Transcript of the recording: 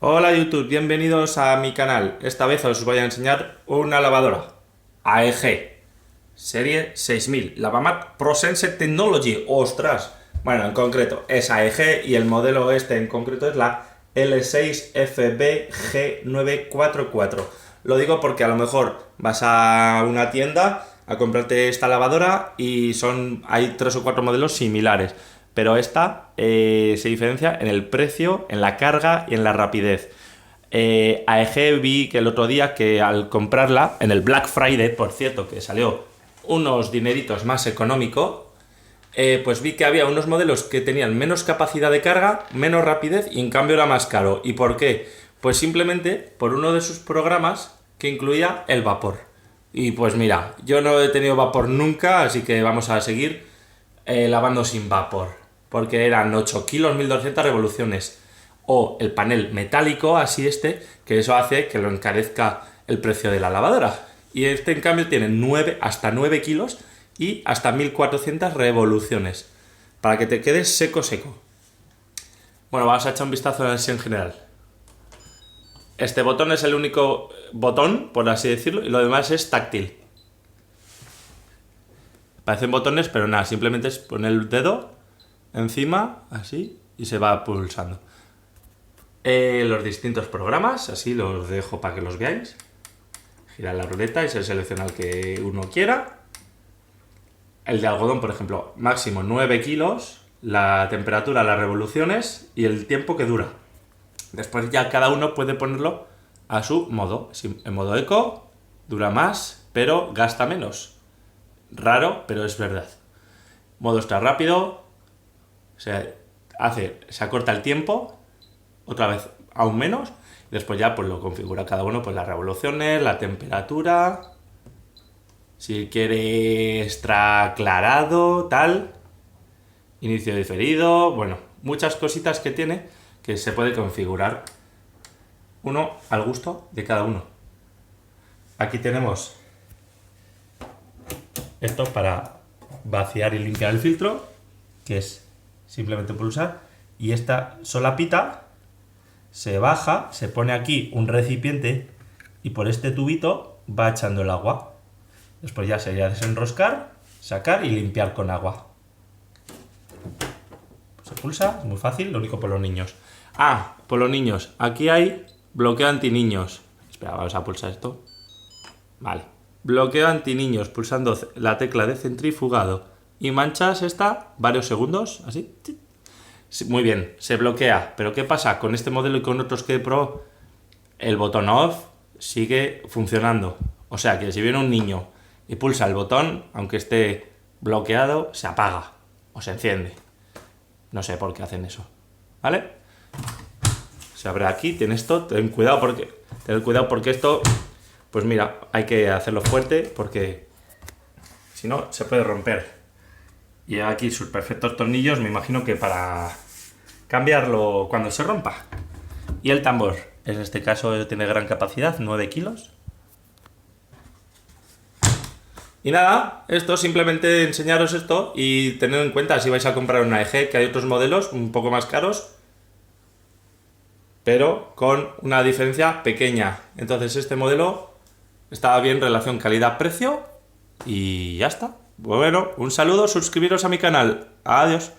Hola YouTube, bienvenidos a mi canal. Esta vez os voy a enseñar una lavadora AEG serie 6000 Lavamac ProSense Technology. ¡Ostras! Bueno, en concreto es AEG y el modelo este en concreto es la L6FBG944. Lo digo porque a lo mejor vas a una tienda a comprarte esta lavadora y hay 3 o 4 modelos similares, pero esta se diferencia en el precio, en la carga y en la rapidez. AEG vi que el otro día que al comprarla, en el Black Friday, por cierto, que salió unos dineritos más económico, pues vi que había unos modelos que tenían menos capacidad de carga, menos rapidez y en cambio era más caro. ¿Y por qué? Pues simplemente por uno de sus programas que incluía el vapor. Y pues mira, yo no he tenido vapor nunca, así que vamos a seguir lavando sin vapor, porque eran 8 kilos, 1200 revoluciones. O el panel metálico, así que eso hace que lo encarezca el precio de la lavadora. Y este en cambio tiene hasta 9 kilos y hasta 1400 revoluciones, para que te quedes seco. Bueno, vamos a echar un vistazo así en general. Este botón es el único botón, por así decirlo, y lo demás es táctil. Parecen botones, pero nada, simplemente es poner el dedo encima, así, y se va pulsando. Los distintos programas, así los dejo para que los veáis. Girar la ruleta y se selecciona el que uno quiera. El de algodón, por ejemplo, máximo 9 kilos, la temperatura, las revoluciones y el tiempo que dura. Después ya cada uno puede ponerlo a su modo. En modo eco dura más, pero gasta menos. Raro, pero es verdad. Modo extra rápido, se acorta el tiempo, otra vez aún menos. Después ya pues lo configura cada uno, pues las revoluciones, la temperatura, si quiere extra aclarado, tal, inicio diferido, bueno, muchas cositas que tiene que se puede configurar uno al gusto de cada uno. Aquí tenemos esto para vaciar y limpiar el filtro, que es simplemente pulsar, y esta solapita se baja, se pone aquí un recipiente y por este tubito va echando el agua. Después ya sería desenroscar, sacar y limpiar con agua. Se pulsa, es muy fácil, lo único por los niños. Por los niños, aquí hay bloqueo anti-niños. Espera, vamos a pulsar esto. Vale. Bloqueo anti-niños, pulsando la tecla de centrifugado y manchas varios segundos, así. Muy bien, se bloquea. Pero ¿qué pasa? Con este modelo y con otros que he probado, el botón off sigue funcionando. O sea que si viene un niño y pulsa el botón, aunque esté bloqueado, se apaga o se enciende. No sé por qué hacen eso. ¿Vale? Se abre aquí, tienes esto, ten cuidado porque esto, pues mira, hay que hacerlo fuerte porque si no se puede romper. Y aquí sus perfectos tornillos, me imagino que para cambiarlo cuando se rompa. Y el tambor, en este caso tiene gran capacidad, 9 kilos. Y nada, esto simplemente enseñaros esto y tener en cuenta si vais a comprar una AEG, que hay otros modelos un poco más caros, pero con una diferencia pequeña. Entonces este modelo está bien relación calidad-precio y ya está. Bueno, un saludo, suscribiros a mi canal. Adiós.